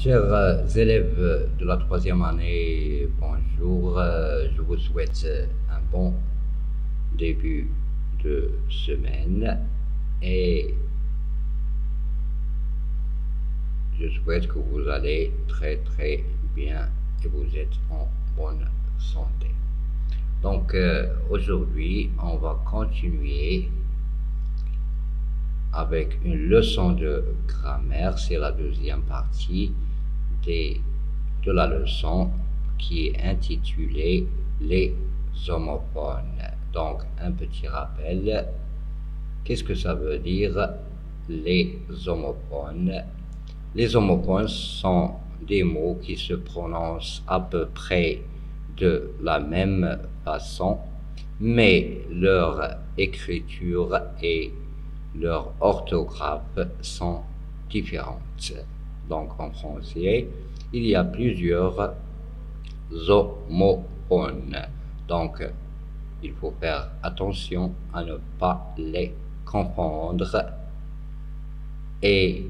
Chers élèves de la troisième année, bonjour. Je vous souhaite un bon début de semaine et je souhaite que vous allez très bien et vous êtes en bonne santé. Donc aujourd'hui, on va continuer avec une leçon de grammaire. C'est la deuxième partie de la leçon qui est intitulée les homophones. Donc un petit rappel, qu'est-ce que ça veut dire les homophones? Les homophones sont des mots qui se prononcent à peu près de la même façon, mais leur écriture et leur orthographe sont différentes. Donc en français, il y a plusieurs homophones. Donc il faut faire attention à ne pas les confondre et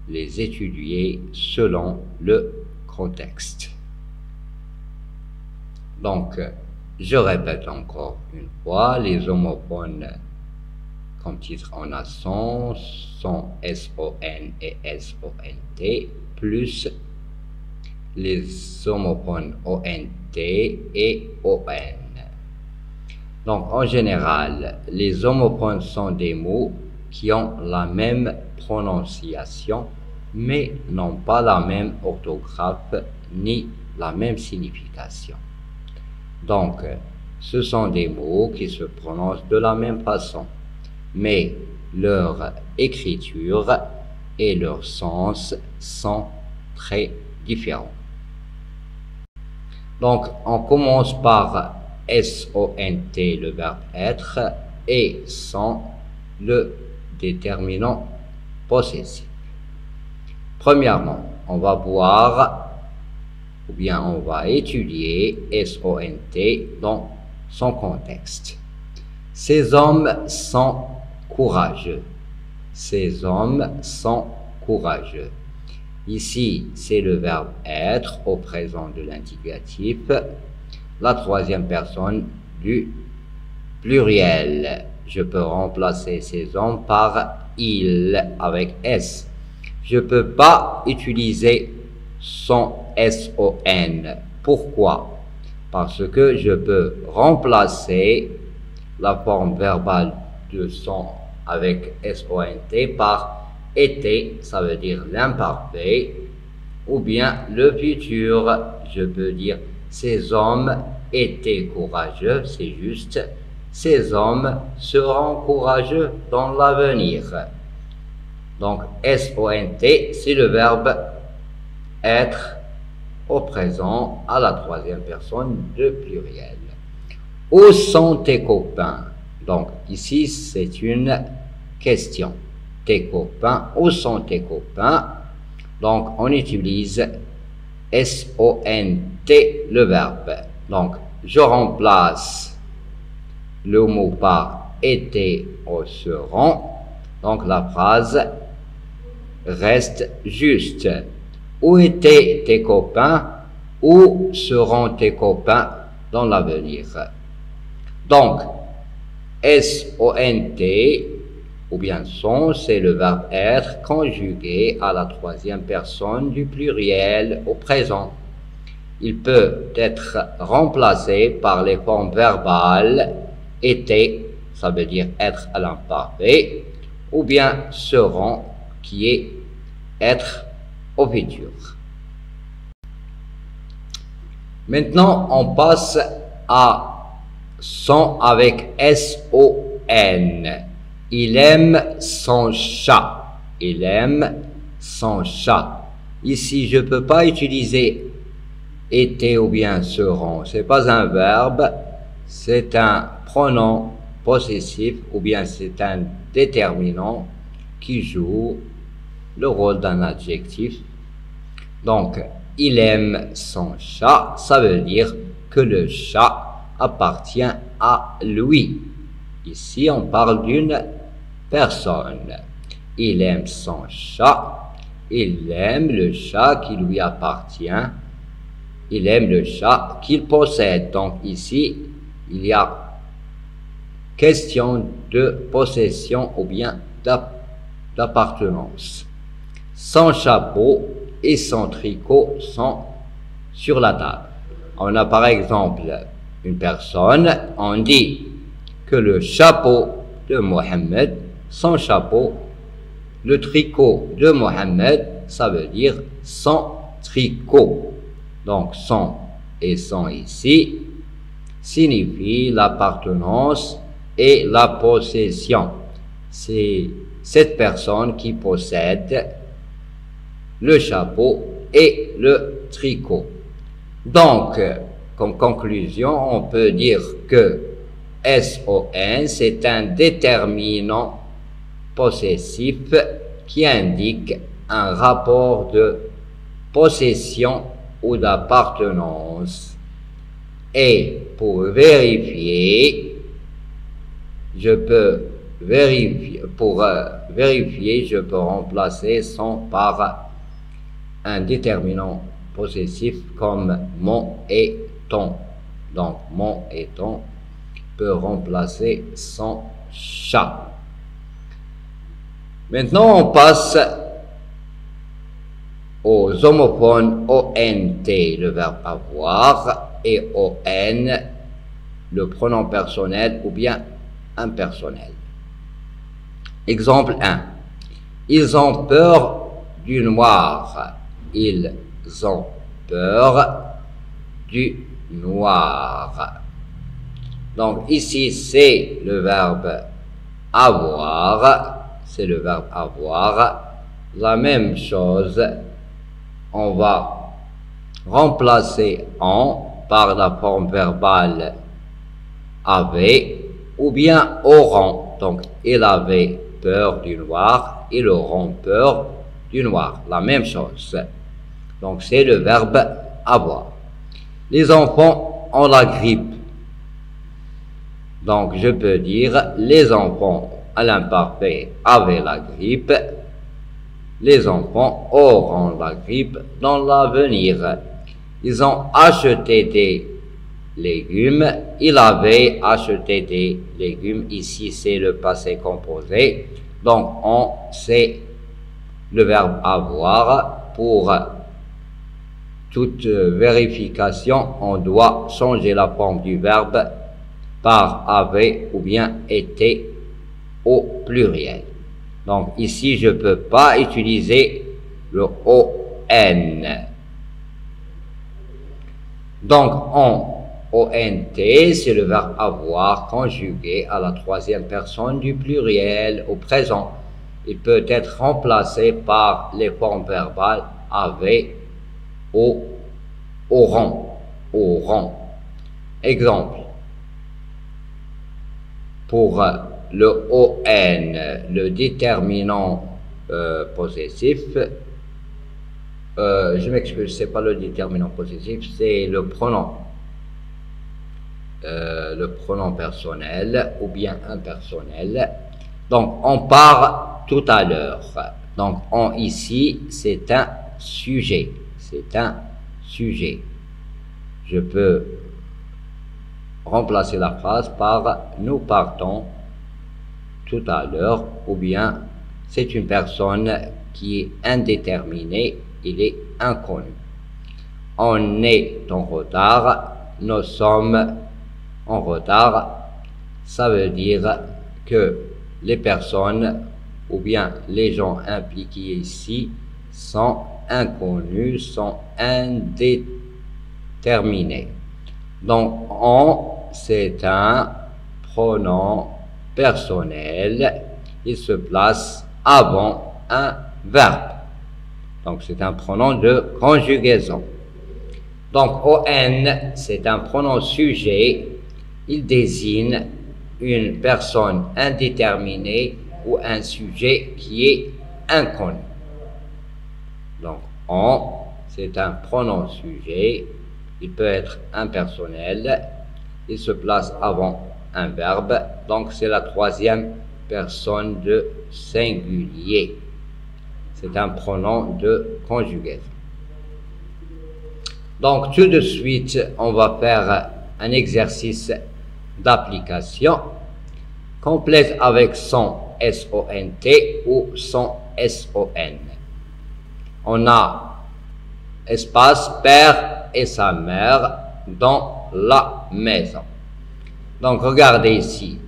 les étudier selon le contexte. Donc, je répète encore une fois, les homophones, comme titre on a son, S-O-N et S-O-N-T, plus les homophones O-N-T et O-N. Donc, en général, les homophones sont des mots qui ont la même prononciation, mais n'ont pas la même orthographe ni la même signification. Donc, ce sont des mots qui se prononcent de la même façon, mais leur écriture et leur sens sont très différents. Donc, on commence par S-O-N-T, le verbe être, et sont le déterminant possessif. Premièrement, on va voir, ou bien on va étudier S-O-N-T dans son contexte. Ces hommes sont courageux. Ces hommes sont courageux. Ici, c'est le verbe être au présent de l'indicatif, la troisième personne du pluriel. Je peux remplacer ces hommes par il avec S. Je ne peux pas utiliser son S-O-N. Pourquoi? Parce que je peux remplacer la forme verbale de son avec S-O-N-T par était, ça veut dire l'imparfait, ou bien le futur. Je peux dire ces hommes étaient courageux, c'est juste. Ces hommes seront courageux dans l'avenir. Donc, S-O-N-T, c'est le verbe être au présent à la troisième personne de pluriel. Où sont tes copains? Donc, ici, c'est une question. Tes copains, où sont tes copains? Donc, on utilise S-O-N-T, le verbe. Donc, je remplace le mot par était ou seront. Donc, la phrase reste juste. Où étaient tes copains? Où seront tes copains dans l'avenir? Donc, S-O-N-T, ou bien sont, c'est le verbe être conjugué à la troisième personne du pluriel au présent. Il peut être remplacé par les formes verbales était, ça veut dire être à l'imparfait, ou bien seront, qui est être au futur. Maintenant, on passe à son avec S-O-N. Il aime son chat. Il aime son chat. Ici, je ne peux pas utiliser était ou bien seront. Ce n'est pas un verbe, c'est un pronom possessif ou bien c'est un déterminant qui joue le rôle d'un adjectif. Donc, il aime son chat, ça veut dire que le chat appartient à lui. Ici, on parle d'une personne. Il aime son chat. il aime le chat qui lui appartient. Il aime le chat qu'il possède. Donc ici, il y a question de possession ou bien d'appartenance. Son chapeau et son tricot sont sur la table. On a par exemple une personne, on dit que le chapeau de Mohammed, son chapeau, le tricot de Mohammed, ça veut dire son tricot. Donc son et son ici signifie l'appartenance et la possession. C'est cette personne qui possède le chapeau et le tricot. Donc, comme conclusion, on peut dire que SON, c'est un déterminant possessif qui indique un rapport de possession ou d'appartenance. Et pour vérifier, je peux remplacer son par un déterminant possessif comme mon et ton. Donc mon et ton peut remplacer son chat. Maintenant on passe aux homophones ONT, le verbe avoir, et ON, le pronom personnel ou bien impersonnel. Exemple 1. Ils ont peur du noir. Ils ont peur du noir. Donc ici c'est le verbe avoir. C'est le verbe avoir. La même chose, on va remplacer en par la forme verbale avait ou bien auront. Donc il avait peur du noir, ils auront peur du noir. La même chose. Donc c'est le verbe avoir. Les enfants ont la grippe. Donc je peux dire les enfants à l'imparfait avaient la grippe. Les enfants auront la grippe dans l'avenir. Ils ont acheté des légumes. Il avait acheté des légumes. Ici, c'est le passé composé. Donc, on sait le verbe avoir. Pour toute vérification, on doit changer la forme du verbe par avait ou bien était au pluriel. Donc, ici, je ne peux pas utiliser le ON. Donc, en ONT, c'est le verbe avoir conjugué à la troisième personne du pluriel au présent. Il peut être remplacé par les formes verbales avait, auront. Exemple. Pour le ON, le déterminant possessif, je m'excuse, c'est pas le déterminant possessif, c'est le pronom personnel ou bien impersonnel. Donc on part tout à l'heure. Donc ici c'est un sujet, je peux remplacer la phrase par nous partons tout à l'heure, ou bien c'est une personne qui est indéterminée, il est inconnu. On est en retard, nous sommes en retard, ça veut dire que les personnes ou bien les gens impliqués ici sont inconnus, sont indéterminés. Donc c'est un pronom personnel, il se place avant un verbe. Donc c'est un pronom de conjugaison. Donc ON, c'est un pronom sujet, il désigne une personne indéterminée ou un sujet qui est inconnu. Donc c'est un pronom sujet, il peut être impersonnel, il se place avant un verbe, donc c'est la troisième personne de singulier. c'est un pronom de conjugaison. Donc, tout de suite, on va faire un exercice d'application. Complète avec son S-O-N-T ou son S-O-N. On a espace père et sa mère dans la maison. Donc, regardez ici,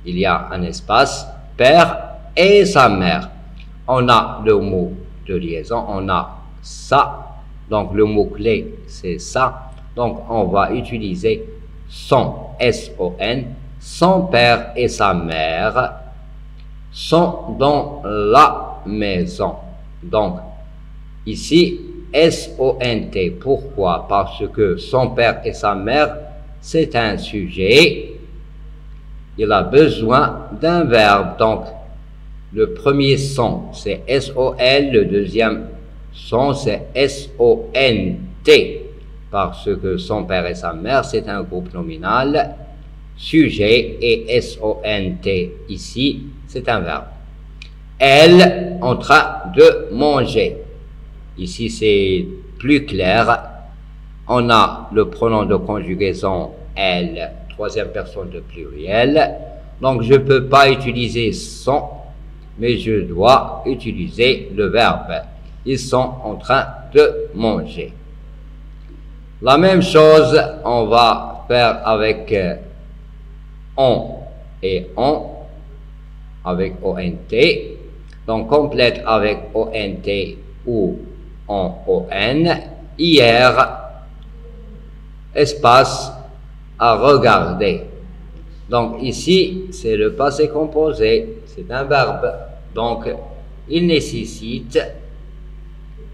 il y a un espace père et sa mère. On a le mot de liaison, on a ça. Donc, le mot-clé, c'est ça. Donc, on va utiliser son, S-O-N. Son père et sa mère sont dans la maison. Donc, ici, S-O-N-T. Pourquoi? Parce que son père et sa mère, c'est un sujet. Il a besoin d'un verbe. Donc, le premier son, c'est S-O-L. Le deuxième son, c'est S-O-N-T. Parce que son père et sa mère, c'est un groupe nominal. Sujet et S-O-N-T ici, c'est un verbe. Elle en train de manger. Ici, c'est plus clair. On a le pronom de conjugaison elle, troisième personne de pluriel. Donc, je ne peux pas utiliser son, mais je dois utiliser le verbe. Ils sont en train de manger. La même chose, on va faire avec on et on, avec O-N-T. Donc, complète avec O-N-T ou on-O-N. Hier, espace à regarder. Donc, ici, c'est le passé composé. C'est un verbe. Donc, il nécessite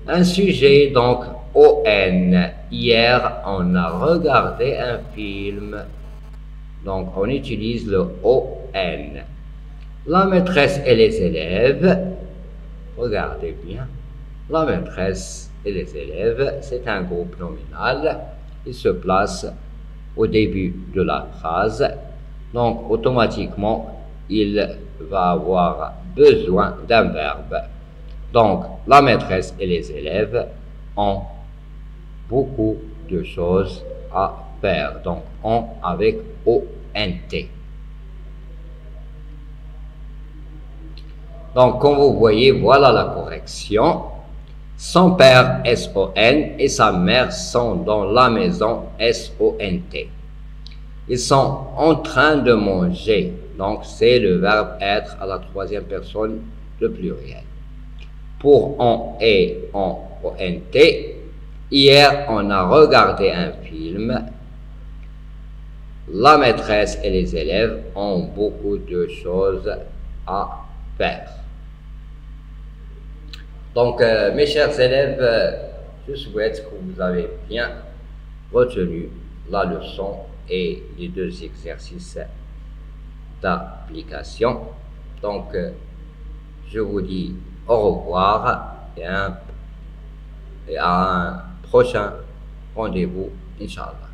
un sujet. Donc, O-N. Hier, on a regardé un film. Donc, on utilise le O-N. La maîtresse et les élèves, regardez bien, la maîtresse et les élèves, c'est un groupe nominal. Il se place au début de la phrase. Donc, automatiquement, il va avoir besoin d'un verbe. Donc, la maîtresse et les élèves ont beaucoup de choses à faire. Donc, on avec O-N-T. Donc, comme vous voyez, voilà la correction. Son père, S-O-N, et sa mère sont dans la maison, S-O-N-T. Ils sont en train de manger. Donc, c'est le verbe être à la troisième personne, le pluriel. Pour on et on, O-N-T, hier, on a regardé un film. La maîtresse et les élèves ont beaucoup de choses à faire. Donc, mes chers élèves, je souhaite que vous avez bien retenu la leçon et les deux exercices d'application. Donc, je vous dis au revoir et à un prochain rendez-vous, Inch'Allah.